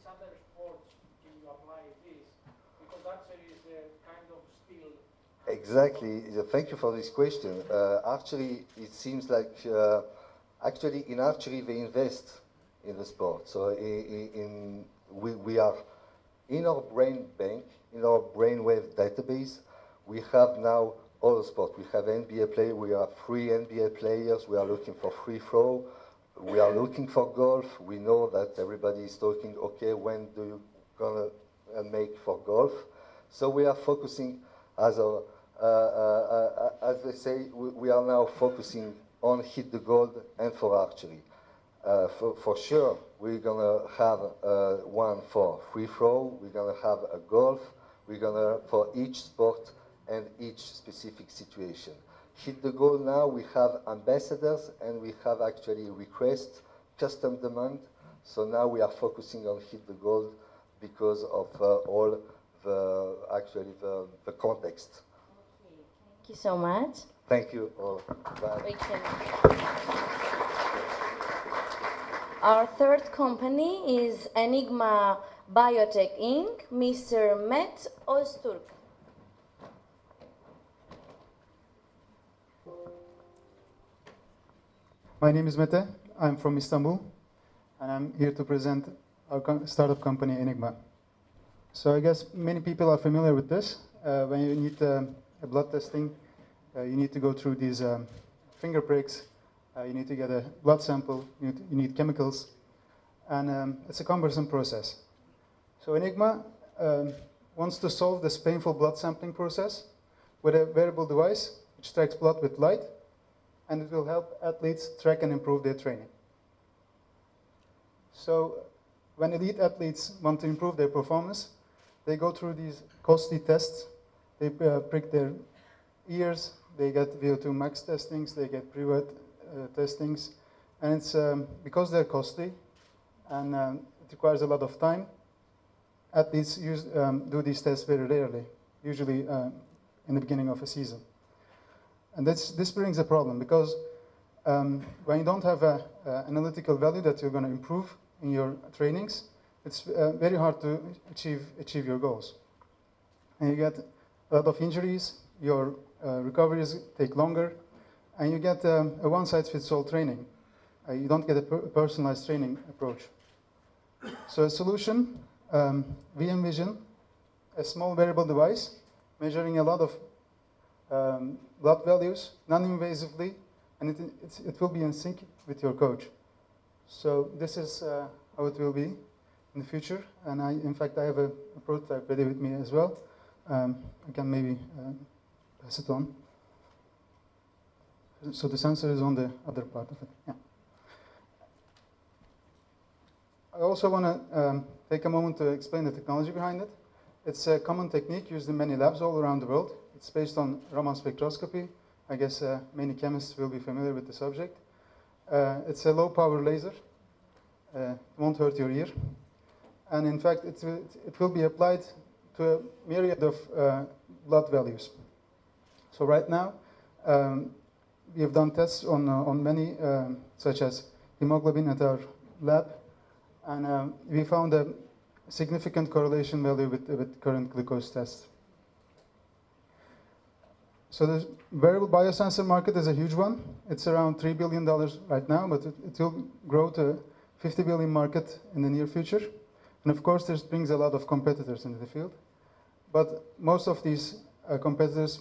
other sports can you apply this? Because archery is kind of still. Exactly. Thank you for this question. Archery, it seems like actually in archery they invest in the sport. So we are in our brain bank, in our brainwave database, we have now all the sport. We have NBA players, we have free NBA players, we are looking for free throw, we are looking for golf. We know that everybody is talking, okay, when do you gonna make for golf? So we are focusing as they say, we are now focusing on hit the gold and for archery. For sure, we're gonna have one for free throw. We're gonna have a golf. We're gonna for each sport and each specific situation. Hit the goal now. We have ambassadors and we have actually requests, custom demand. So now we are focusing on hit the goal because of all the actually the context. Okay, thank you so much. Thank you all. Bye. Our third company is Enigma Biotech Inc., Mr. Met Öztürk. My name is Mete. I'm from Istanbul, and I'm here to present our startup company, Enigma. So I guess many people are familiar with this. When you need a blood testing, you need to go through these finger pricks. You need to get a blood sample, you need chemicals, and it's a cumbersome process. So Enigma wants to solve this painful blood sampling process with a wearable device which tracks blood with light, and it will help athletes track and improve their training. So when elite athletes want to improve their performance, they go through these costly tests. They prick their ears, they get VO2 max testings, they get pre-work testings, and it's because they're costly and it requires a lot of time. Athletes do these tests very rarely, usually in the beginning of a season. And this brings a problem because when you don't have an analytical value that you're going to improve in your trainings, it's very hard to achieve your goals. And you get a lot of injuries, your recoveries take longer, and you get a one-size-fits-all training. You don't get a personalized training approach. So a solution, we envision a small wearable device measuring a lot of blood values non-invasively, and it will be in sync with your coach. So this is how it will be in the future, and in fact I have a prototype ready with me as well. I can maybe pass it on. So the sensor is on the other part of it. Yeah. I also want to take a moment to explain the technology behind it. It's a common technique used in many labs all around the world. It's based on Raman spectroscopy. I guess many chemists will be familiar with the subject. It's a low-power laser. It won't hurt your ear. And in fact, it will be applied to a myriad of blood values. So right now, we have done tests on many, such as hemoglobin at our lab, and we found a significant correlation value with current glucose tests. So the wearable biosensor market is a huge one. It's around $3 billion right now, but it will grow to a $50 billion market in the near future. And of course, this brings a lot of competitors into the field. But most of these competitors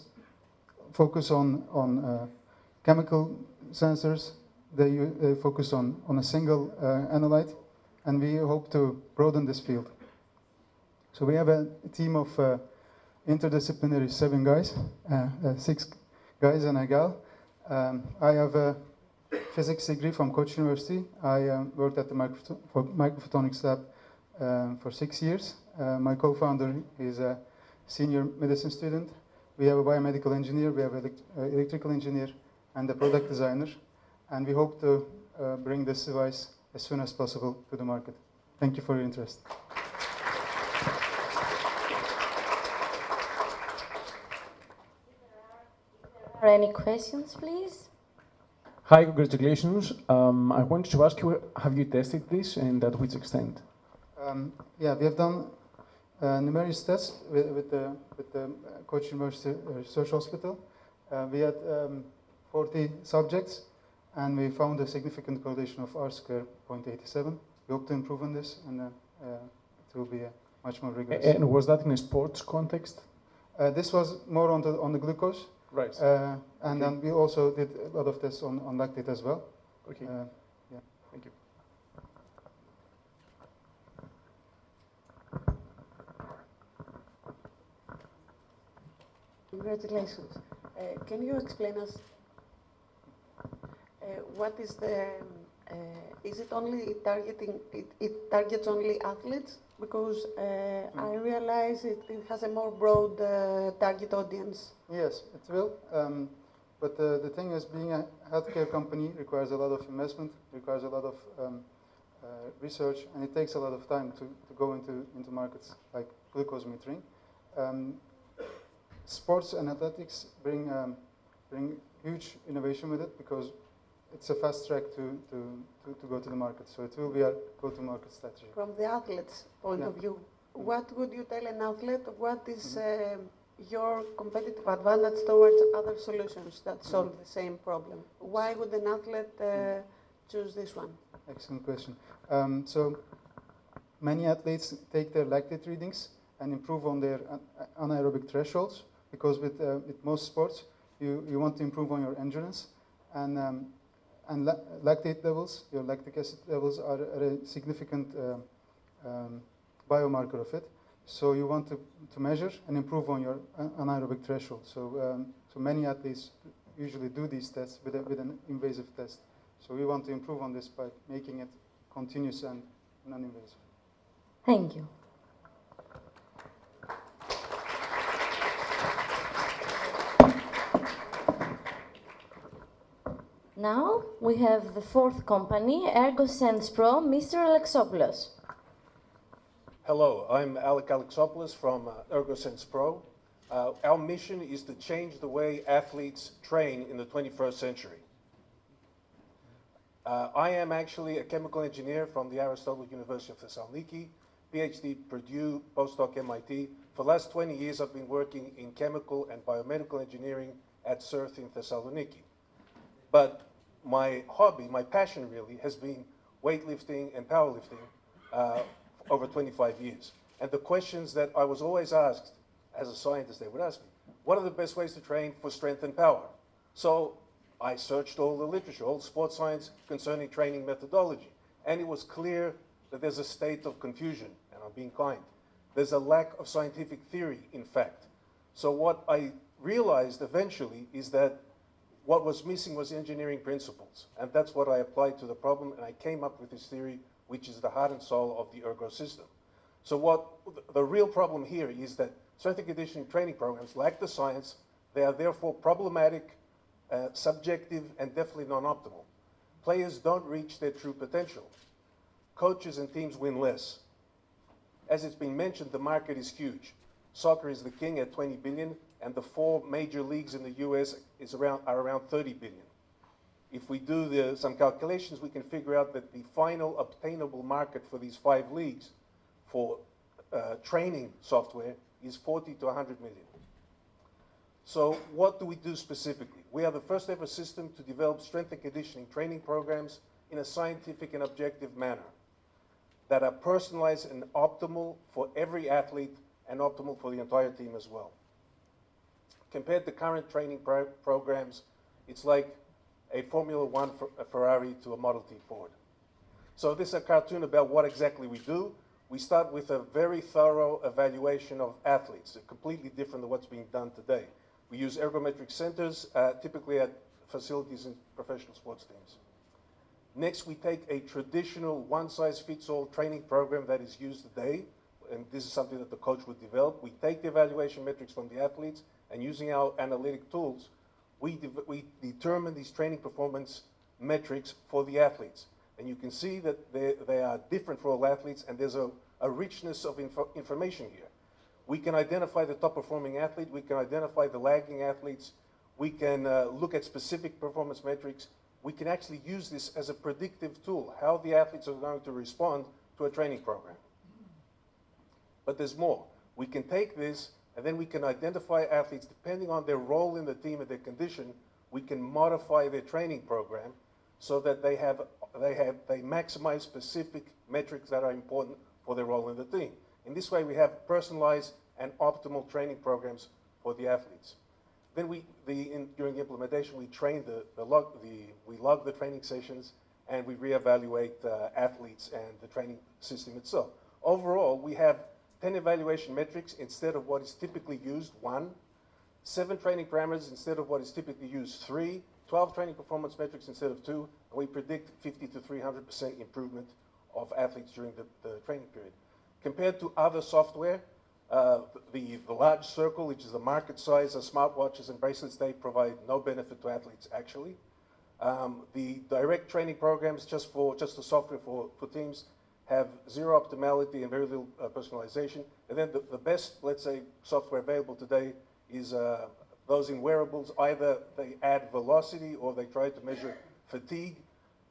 focus on chemical sensors. They focus on a single analyte, and we hope to broaden this field. So we have a team of interdisciplinary 7 guys, 6 guys and a gal. I have a physics degree from Koç University. I worked at the microphotonics lab for 6 years. My co-founder is a senior medicine student. We have a biomedical engineer, we have an electrical engineer, and a product designer. And we hope to bring this device as soon as possible to the market. Thank you for your interest. Are there any questions, please? Hi, congratulations. I wanted to ask you, have you tested this and at which extent? Yeah, we have done numerous tests with the Koç University Research Hospital. We had 40 subjects, and we found a significant correlation of R-square 0.87. We hope to improve on this, and it will be much more rigorous. And was that in a sports context? This was more on the glucose. Right. And then we also did a lot of tests on lactate as well. Okay. Yeah. Thank you. Congratulations. Can you explain us what is the, is it only targeting, it targets only athletes? Because I realize it has a more broad target audience. Yes, it will. But the thing is, being a healthcare company requires a lot of investment, requires a lot of research, and it takes a lot of time to go into markets like glucose metering. Sports and athletics bring huge innovation with it because it's a fast track to go to the market. So it will be our go-to-market strategy. From the athlete's point of view, what would you tell an athlete? What is your competitive advantage towards other solutions that solve the same problem? Why would an athlete choose this one? Excellent question. So many athletes take their lactate readings and improve on their anaerobic thresholds because with most sports, you want to improve on your endurance. And lactate levels, your lactic acid levels are a significant biomarker of it. So you want to measure and improve on your anaerobic threshold. So many athletes usually do these tests with an invasive test. So we want to improve on this by making it continuous and non-invasive. Thank you. Now we have the fourth company, ErgoSense Pro, Mr. Alexopoulos. Hello, I'm Alec Alexopoulos from ErgoSense Pro. Our mission is to change the way athletes train in the 21st century. I am actually a chemical engineer from the Aristotle University of Thessaloniki, PhD Purdue, postdoc MIT. For the last 20 years, I've been working in chemical and biomedical engineering at CERT in Thessaloniki. But my hobby, my passion really, has been weightlifting and powerlifting over 25 years. And the questions that I was always asked as a scientist, they would ask me, what are the best ways to train for strength and power? So I searched all the literature, all sports science concerning training methodology. And it was clear that there's a state of confusion, and I'm being kind. There's a lack of scientific theory, in fact. So what I realized eventually is that what was missing was engineering principles. And that's what I applied to the problem, and I came up with this theory, which is the heart and soul of the Ergo system. So what the real problem here is that strength and conditioning training programs lack the science. They are therefore problematic, subjective, and definitely non-optimal. Players don't reach their true potential. Coaches and teams win less. As it's been mentioned, the market is huge. Soccer is the king at 20 billion, and the 4 major leagues in the US are around 30 billion. If we do some calculations, we can figure out that the final obtainable market for these 5 leagues for training software is 40 to 100 million. So what do we do specifically? We are the first ever system to develop strength and conditioning training programs in a scientific and objective manner that are personalized and optimal for every athlete and optimal for the entire team as well. Compared to current training programs, it's like a Formula One Ferrari to a Model T Ford. So this is a cartoon about what exactly we do. We start with a very thorough evaluation of athletes, completely different than what's being done today. We use ergometric centers, typically at facilities in professional sports teams. Next, we take a traditional one-size-fits-all training program that is used today, and this is something that the coach would develop. We take the evaluation metrics from the athletes, and using our analytic tools, we determine these training performance metrics for the athletes. And you can see that they are different for all athletes, and there's a richness of information here. We can identify the top performing athlete, we can identify the lagging athletes, we can look at specific performance metrics. We can actually use this as a predictive tool, how the athletes are going to respond to a training program. But there's more. We can take this and then we can identify athletes depending on their role in the team and their condition. We can modify their training program so that they maximize specific metrics that are important for their role in the team. In this way, we have personalized and optimal training programs for the athletes. Then during the implementation, we train we log the training sessions, and we reevaluate athletes and the training system itself. Overall, we have 10 evaluation metrics instead of what is typically used, 1. 7 training parameters instead of what is typically used, 3. 12 training performance metrics instead of 2. And we predict 50 to 300% improvement of athletes during the training period. Compared to other software, the large circle, which is the market size of smartwatches and bracelets, they provide no benefit to athletes actually. The direct training programs, just the software for teams, have zero optimality and very little personalization. And then the best, let's say, software available today is those in wearables. Either they add velocity or they try to measure fatigue,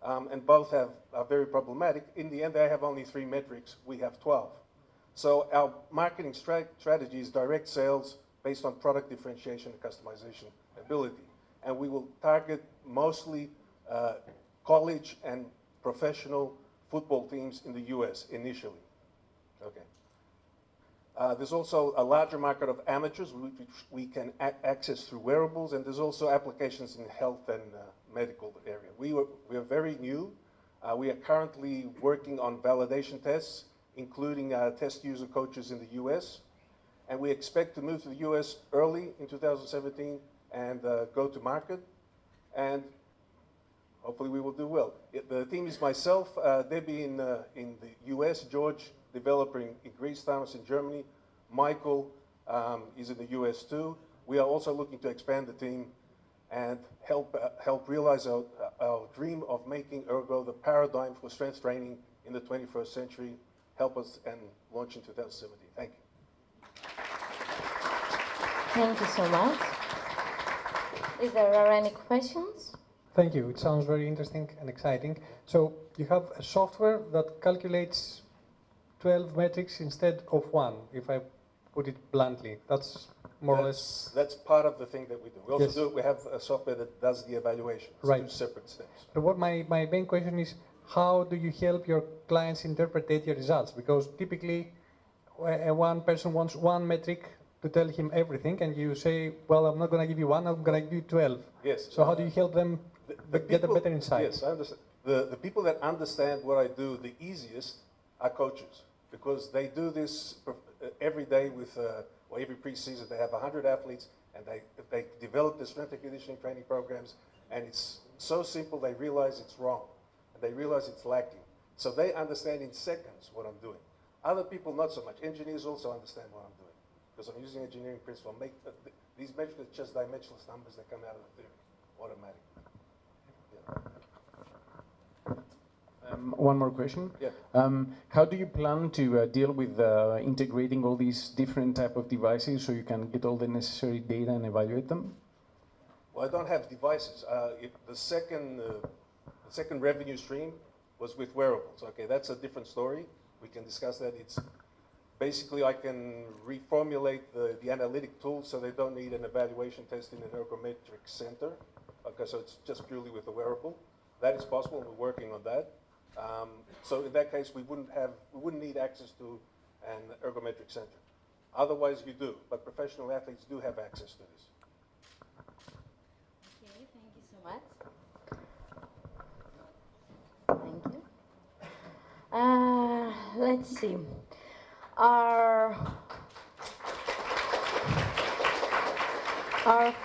and both are very problematic. In the end, they have only 3 metrics. We have 12. So our marketing strategy is direct sales based on product differentiation and customization ability. And we will target mostly college and professional football teams in the US initially. Okay. There's also a larger market of amateurs which we can access through wearables, and there's also applications in health and medical area. We are very new. We are currently working on validation tests, including test user coaches in the US. And we expect to move to the US early in 2017 and go to market. And hopefully we will do well. The team is myself, Debbie in the US, George, developer in Greece, Thomas in Germany. Michael is in the US too. We are also looking to expand the team and help realize our dream of making Ergo the paradigm for strength training in the 21st century. Help us and launch in 2017. Thank you. Thank you so much. If there are any questions? Thank you. It sounds very interesting and exciting. So you have a software that calculates 12 metrics instead of 1, if I put it bluntly. That's more or less... That's part of the thing that we do. We also Yes. we have a software that does the evaluation. It's Right. 2 separate steps. But what my main question is, how do you help your clients interpret your results? Because typically, one person wants 1 metric to tell him everything, and you say, well, I'm not going to give you 1, I'm going to give you 12. Yes. So how do you help them get a better insight? Yes, I understand. The people that understand what I do the easiest are coaches, because they do this every day or every preseason. They have 100 athletes, and they develop the strength and conditioning training programs, and it's so simple they realize it's wrong, and they realize it's lacking. So they understand in seconds what I'm doing. Other people, not so much. Engineers also understand what I'm doing, because I'm using engineering principle. These metrics are just dimensionless numbers that come out of the theory automatically. One more question. Yeah. How do you plan to deal with integrating all these different type of devices so you can get all the necessary data and evaluate them? Well, I don't have devices. The second revenue stream was with wearables. Okay, that's a different story. We can discuss that. It's basically I can reformulate the analytic tools so they don't need an evaluation test in an ergometric center. Okay, so it's just purely with the wearable. That is possible, and we're working on that. So in that case, we wouldn't need access to an ergometric center. Otherwise, you do, but professional athletes do have access to this. Okay, thank you so much. Thank you. Let's see. Our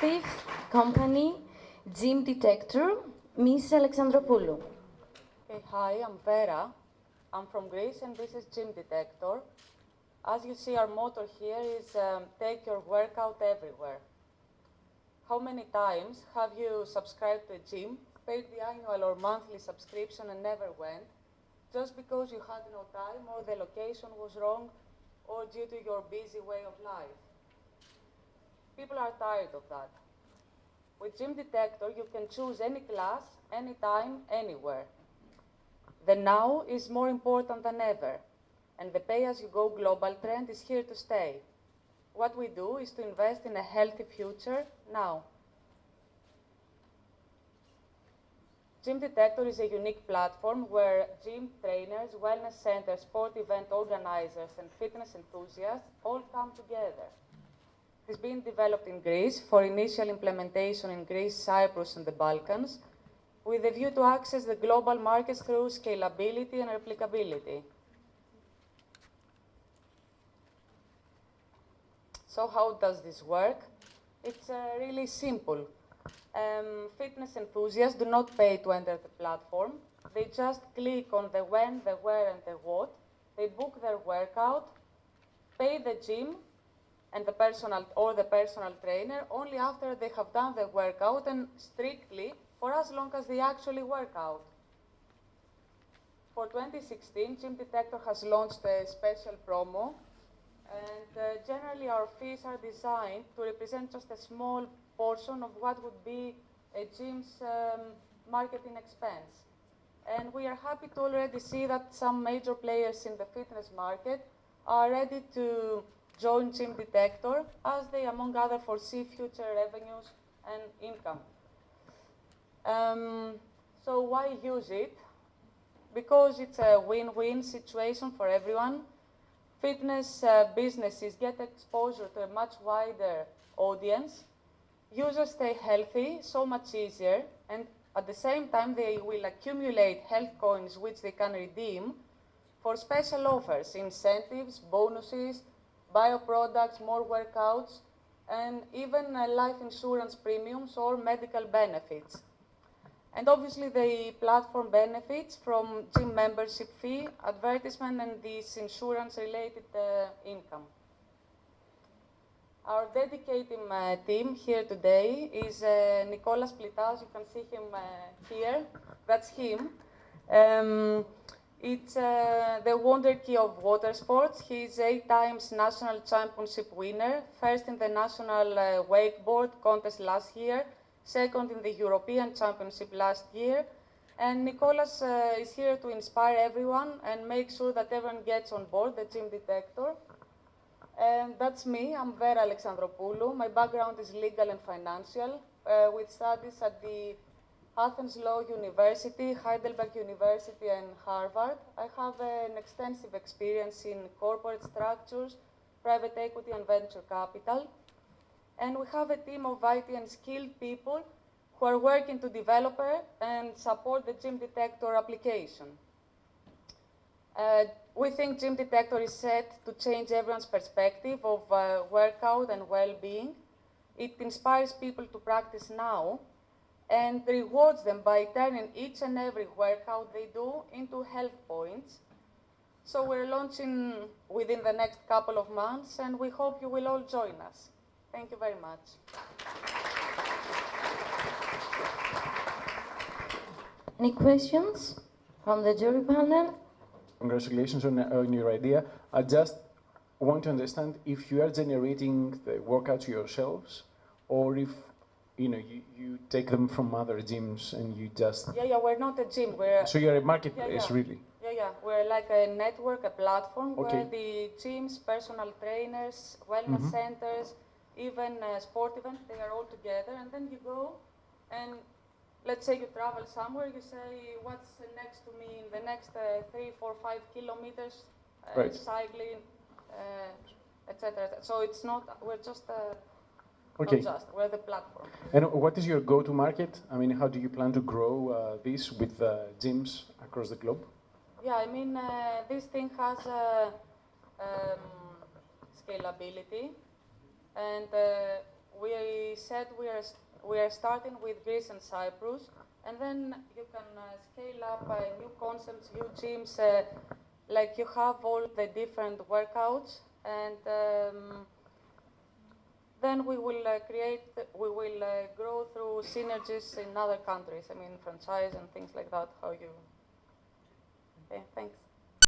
5th company, Gym Detector, Miss Alexandropoulou. Okay, hi, I'm Vera. I'm from Greece, and this is Gym Detector. As you see, our motto here is take your workout everywhere. How many times have you subscribed to a gym, paid the annual or monthly subscription and never went, just because you had no time or the location was wrong or due to your busy way of life? People are tired of that. With Gym Detector, you can choose any class, anytime, anywhere. The now is more important than ever, And the pay-as-you-go global trend is here to stay. What we do is to invest in a healthy future now. Gym Detector is a unique platform where gym trainers, wellness centers, sport event organizers, and fitness enthusiasts all come together. It is being developed in Greece for initial implementation in Greece, Cyprus, and the Balkans, with a view to access the global markets through scalability and replicability. So how does this work? It's really simple. Fitness enthusiasts do not pay to enter the platform. They just click on the when, the where, and the what. They book their workout, pay the gym and the personal trainer only after they have done the workout, and strictly for as long as they actually work out. For 2016, Gym Detector has launched a special promo, and generally our fees are designed to represent just a small portion of what would be a gym's marketing expense. And we are happy to already see that some major players in the fitness market are ready to join Gym Detector as they, among others, foresee future revenues and income. So why use it? Because it's a win-win situation for everyone. Fitness businesses get exposure to a much wider audience. Users stay healthy so much easier, and at the same time they will accumulate health coins which they can redeem for special offers, incentives, bonuses, bioproducts, more workouts, and even life insurance premiums or medical benefits. And obviously the platform benefits from gym membership fee, advertisement, and this insurance-related income. Our dedicated team here today is Nicolas Plitas. You can see him here. That's him. It's the wonder key of water sports. He's 8 times national championship winner, first in the national wakeboard contest last year, second in the European Championship last year. And Nicolas is here to inspire everyone and make sure that everyone gets on board the Gym Detector. And that's me. I'm Vera Alexandropoulou. My background is legal and financial, with studies at the Athens Law University, Heidelberg University, and Harvard. I have an extensive experience in corporate structures, private equity, and venture capital. And we have a team of IT and skilled people who are working to develop and support the Gym Detector application. We think Gym Detector is set to change everyone's perspective of workout and well-being. It inspires people to practice now and rewards them by turning each and every workout they do into health points. So we're launching within the next couple of months, and we hope you will all join us. Thank you very much. Any questions from the jury panel? Congratulations on your idea. I just want to understand if you are generating the workouts yourselves, or if you take them from other gyms and you just. Yeah, we're not a gym. So you're a marketplace, really. Yeah. We're like a network, a platform Okay. where the gyms, personal trainers, wellness centers, even sport events, they are all together. And then you go and let's say you travel somewhere, you say, what's next to me in the next 3, 4, 5 kilometers, Right. cycling, etc. So it's not, we're just, Okay. not just, we're the platform. And what is your go-to market? I mean, how do you plan to grow this with gyms across the globe? Yeah, I mean, this thing has scalability, and we said we are starting with Greece and Cyprus, and then you can scale up new concepts, new gyms, like you have all the different workouts, and then we will grow through synergies in other countries. I mean, franchise and things like that. Okay, thanks.